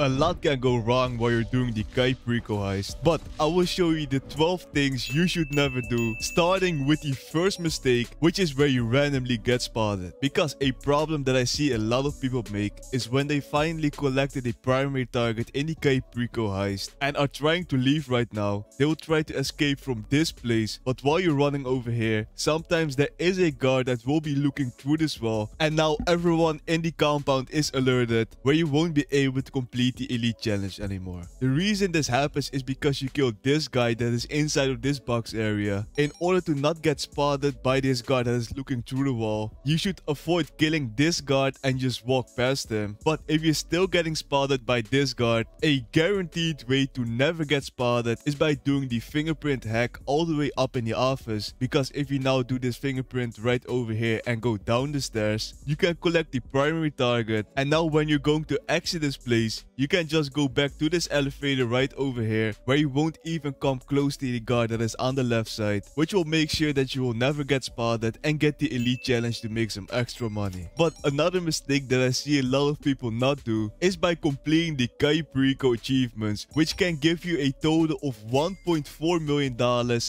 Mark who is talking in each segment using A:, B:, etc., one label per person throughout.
A: A lot can go wrong while you're doing the Cayo Perico heist, but I will show you the 12 things you should never do, starting with the first mistake, which is where you randomly get spotted. Because a problem that I see a lot of people make is when they finally collected a primary target in the Cayo Perico heist and are trying to leave right now, they will try to escape from this place, but while you're running over here, sometimes there is a guard that will be looking through this wall, and now everyone in the compound is alerted, where you won't be able to complete the elite challenge anymore. The reason this happens is because you killed this guy that is inside of this box area. In order to not get spotted by this guard that is looking through the wall, you should avoid killing this guard and just walk past him. But if you're still getting spotted by this guard, a guaranteed way to never get spotted is by doing the fingerprint hack all the way up in the office. Because if you now do this fingerprint right over here and go down the stairs, you can collect the primary target, and now when you're going to exit this place, you can just go back to this elevator right over here, where you won't even come close to the guard that is on the left side, which will make sure that you will never get spotted and get the elite challenge to make some extra money. But another mistake that I see a lot of people not do is by completing the Cayo Perico achievements, which can give you a total of $1.4 million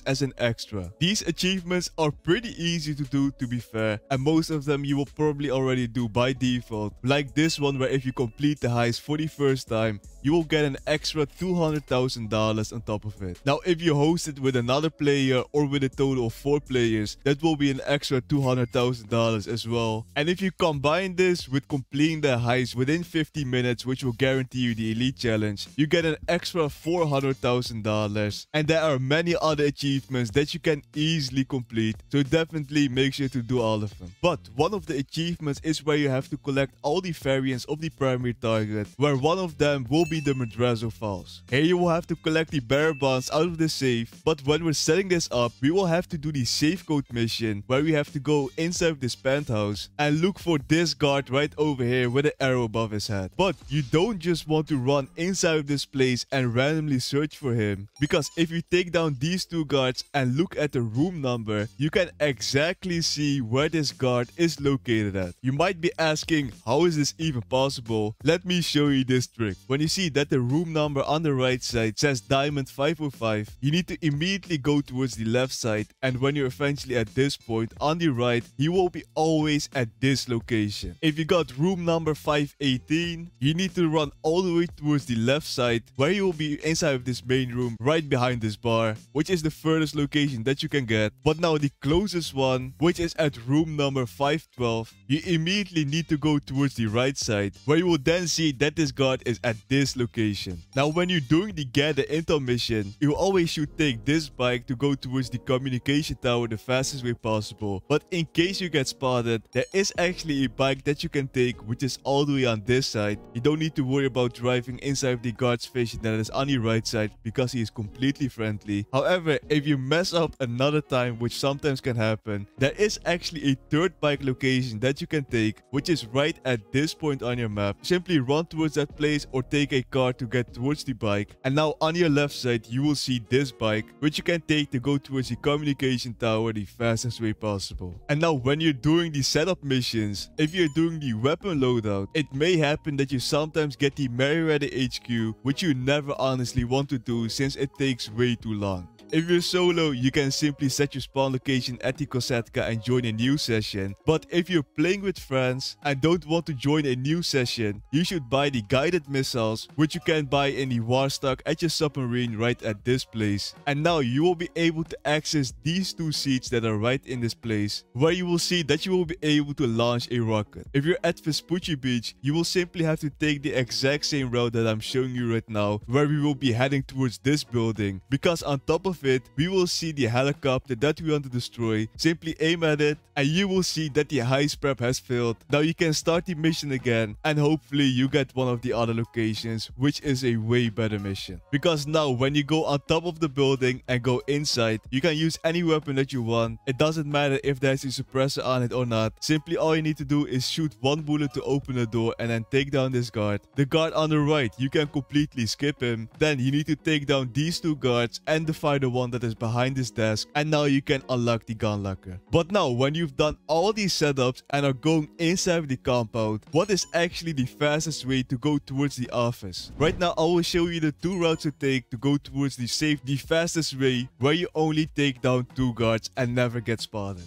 A: as an extra. These achievements are pretty easy to do, to be fair, and most of them you will probably already do by default, like this one where if you complete the heist for the first time, you will get an extra $200,000 on top of it. Now, if you host it with another player or with a total of 4 players, that will be an extra $200,000 as well. And if you combine this with completing the heist within 50 minutes, which will guarantee you the elite challenge, you get an extra $400,000. And there are many other achievements that you can easily complete, so definitely make sure to do all of them. But one of the achievements is where you have to collect all the variants of the primary target, where one of them will be the Madrazo files. Here you will have to collect the bearer bonds out of the safe, but when we're setting this up, we will have to do the safe code mission, where we have to go inside this penthouse and look for this guard right over here with an arrow above his head. But you don't just want to run inside of this place and randomly search for him, because if you take down these 2 guards and look at the room number, you can exactly see where this guard is located at. You might be asking, how is this even possible? Let me show you this trick. When you see that the room number on the right side says Diamond 505, you need to immediately go towards the left side, and when you're eventually at this point on the right, you will be always at this location. If you got room number 518, you need to run all the way towards the left side, where you will be inside of this main room right behind this bar, which is the furthest location that you can get. But now the closest one, which is at room number 512, you immediately need to go towards the right side, where you will then see that this guard is at this location. Now, when you're doing the gather intel mission, you always should take this bike to go towards the communication tower the fastest way possible. But in case you get spotted, there is actually a bike that you can take, which is all the way on this side. You don't need to worry about driving inside of the guard's vision that is on the right side, because he is completely friendly. However, if you mess up another time, which sometimes can happen, there is actually a third bike location that you can take, which is right at this point on your map. Simply run towards that place or take a car to get towards the bike, and now on your left side you will see this bike, which you can take to go towards the communication tower the fastest way possible. And now when you're doing the setup missions, if you're doing the weapon loadout, it may happen that you sometimes get the Marietta HQ, which you never honestly want to do since it takes way too long. If you're solo, you can simply set your spawn location at the Kosetka and join a new session. But if you're playing with friends and don't want to join a new session, you should buy the guided missiles, which you can buy in the war stock at your submarine right at this place. And now you will be able to access these 2 seats that are right in this place, where you will see that you will be able to launch a rocket. If you're at Vespucci Beach, you will simply have to take the exact same route that I'm showing you right now, where we will be heading towards this building, because on top of it, we will see the helicopter that we want to destroy. Simply aim at it and you will see that the heist prep has failed. Now you can start the mission again, and hopefully you get one of the other locations, which is a way better mission. Because now when you go on top of the building and go inside, you can use any weapon that you want. It doesn't matter if there's a suppressor on it or not. Simply all you need to do is shoot 1 bullet to open the door and then take down this guard. The guard on the right, you can completely skip him. Then you need to take down these 2 guards and the final the one that is behind this desk, and now you can unlock the gun locker. But now, when you've done all these setups and are going inside the compound, what is actually the fastest way to go towards the office? Right now, I will show you the 2 routes to take to go towards the safe, the fastest way, where you only take down 2 guards and never get spotted.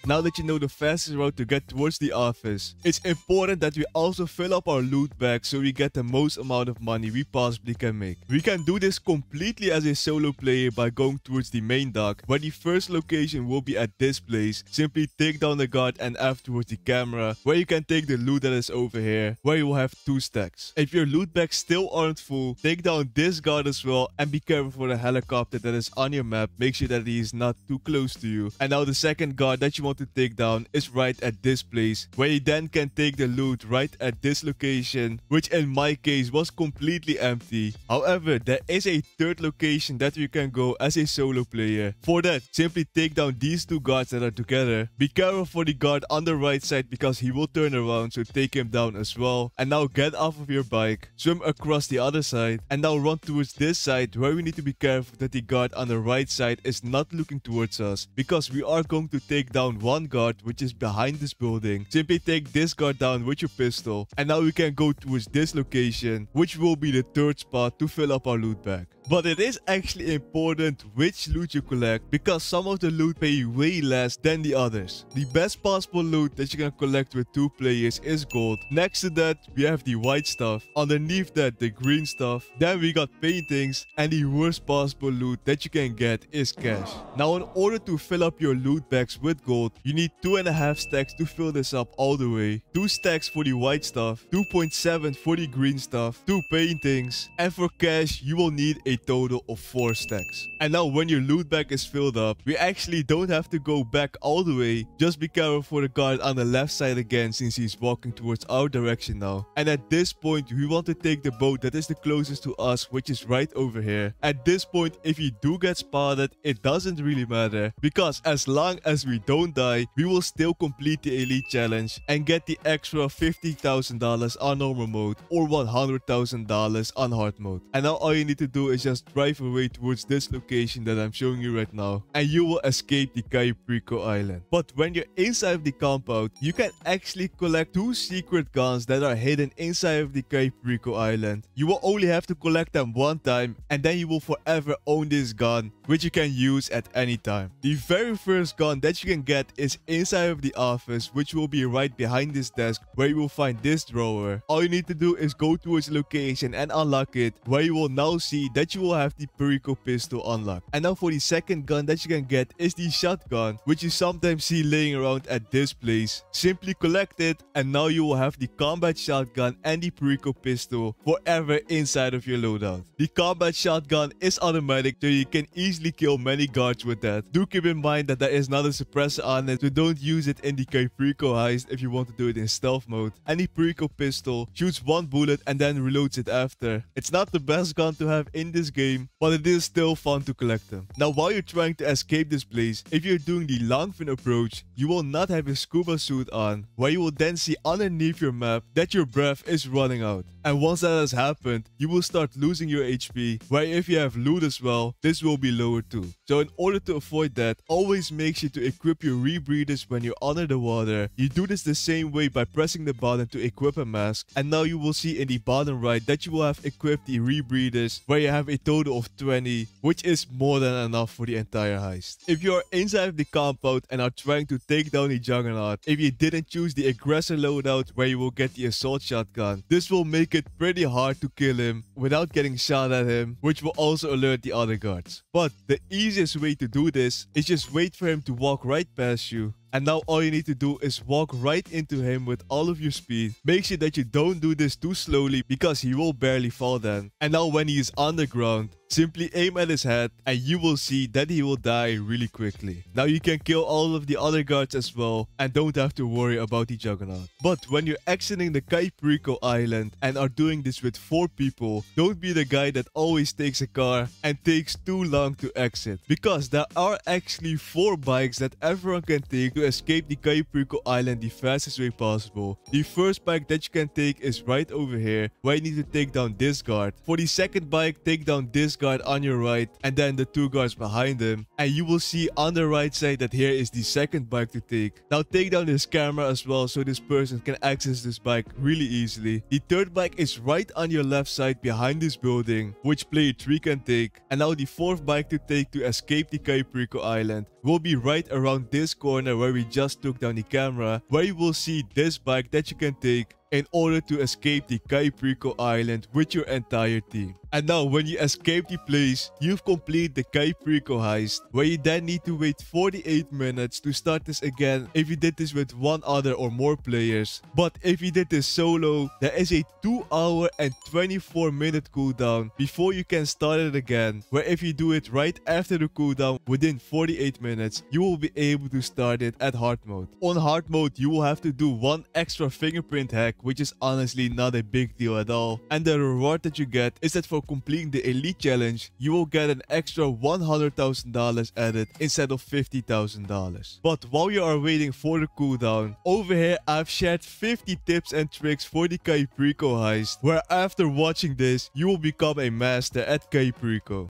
A: Now that you know the fastest route to get towards the office, it's important that we also fill up our loot bag so we get the most amount of money we possibly can make. We can do this completely as a solo player by going towards the main dock, where the first location will be at this place. Simply take down the guard and afterwards the camera, where you can take the loot that is over here, where you will have 2 stacks. If your loot bags still aren't full, take down this guard as well, and be careful for the helicopter that is on your map. Make sure that he is not too close to you. And now the second guard that you want to take down is right at this place, where you then can take the loot right at this location, which in my case was completely empty. However, there is a third location that you can go as a solo player. For that, simply take down these 2 guards that are together. Be careful for the guard on the right side because he will turn around, so take him down as well. And now get off of your bike, swim across the other side, and now run towards this side, where we need to be careful that the guard on the right side is not looking towards us, because we are going to take down 1 guard which is behind this building. Simply take this guard down with your pistol, and now we can go towards this location, which will be the 3rd spot to fill up our loot bag. But it is actually important which loot you collect, because some of the loot pay way less than the others. The best possible loot that you can collect with 2 players is gold. Next to that, we have the white stuff. Underneath that, the green stuff. Then we got paintings, and the worst possible loot that you can get is cash. Now, in order to fill up your loot bags with gold, you need 2.5 stacks to fill this up all the way. 2 stacks for the white stuff, 2.7 for the green stuff, 2 paintings, and for cash, you will need a total of 4 stacks. And now when your loot bag is filled up, we actually don't have to go back all the way. Just be careful for the guard on the left side again, since he's walking towards our direction now. And at this point, we want to take the boat that is the closest to us, which is right over here. At this point, if you do get spotted, it doesn't really matter, because as long as we don't die, we will still complete the elite challenge and get the extra $50,000 on normal mode or $100,000 on hard mode. And now all you need to do is just drive away towards this location that I'm showing you right now, and you will escape the Cayo Perico island. But when you're inside of the compound, you can actually collect 2 secret guns that are hidden inside of the Cayo Perico island. You will only have to collect them 1 time, and then you will forever own this gun, which you can use at any time. The very first gun that you can get is inside of the office, which will be right behind this desk, where you will find this drawer. All you need to do is go towards the location and unlock it, where you will now see that you will have the Perico pistol unlocked. And now for the second gun that you can get is the shotgun, which you sometimes see laying around at this place. Simply collect it, and now you will have the combat shotgun and the Perico pistol forever inside of your loadout. The combat shotgun is automatic, so you can easily kill many guards with that. Do keep in mind that there is not a suppressor on it, so don't use it in the Cayo Perico heist if you want to do it in stealth mode. And the Perico pistol shoots 1 bullet and then reloads it after. It's not the best gun to have in this game, but it is still fun to collect them. Now, while you're trying to escape this place, if you're doing the Longfin approach, you will not have a scuba suit on, where you will then see underneath your map that your breath is running out. And once that has happened, you will start losing your HP, where if you have loot as well, this will be lowered too. So in order to avoid that, always make sure to equip your rebreathers when you're under the water. You do this the same way by pressing the button to equip a mask, and now you will see in the bottom right that you will have equipped the rebreathers, where you have a total of 20, which is more than enough for the entire heist. If you are inside of the compound and are trying to take down the Juggernaut, if you didn't choose the aggressor loadout where you will get the assault shotgun, this will make it pretty hard to kill him without getting shot at him, which will also alert the other guards. But the easiest way to do this is just wait for him to walk right past you. And now all you need to do is walk right into him with all of your speed. Make sure that you don't do this too slowly, because he will barely fall then. And now when he is on the ground, Simply aim at his head and you will see that he will die really quickly. Now you can kill all of the other guards as well and don't have to worry about the Juggernaut. But when you're exiting the Cayo Perico island and are doing this with 4 people, don't be the guy that always takes a car and takes too long to exit. Because there are actually 4 bikes that everyone can take to escape the Cayo Perico island the fastest way possible. The first bike that you can take is right over here, where you need to take down this guard. For the second bike, take down this guard on your right and then the 2 guards behind him. And you will see on the right side that here is the second bike to take. Now take down this camera as well so this person can access this bike really easily. The third bike is right on your left side behind this building, which player 3 can take. And now the fourth bike to take to escape the Cayo Perico island will be right around this corner where we just took down the camera, where you will see this bike that you can take in order to escape the Cayo Perico island with your entire team. And now when you escape the place, you've completed the Cayo Perico heist, where you then need to wait 48 minutes to start this again if you did this with 1 other or more players. But if you did this solo, there is a 2-hour and 24-minute cooldown before you can start it again, where if you do it right after the cooldown within 48 minutes, you will be able to start it at hard mode. On hard mode, you will have to do 1 extra fingerprint hack, which is honestly not a big deal at all. And the reward that you get is that for completing the elite challenge, you will get an extra $100,000 added instead of $50,000. But while you are waiting for the cooldown, over here I've shared 50 tips and tricks for the Cayo Perico heist, where after watching this, you will become a master at Cayo Perico.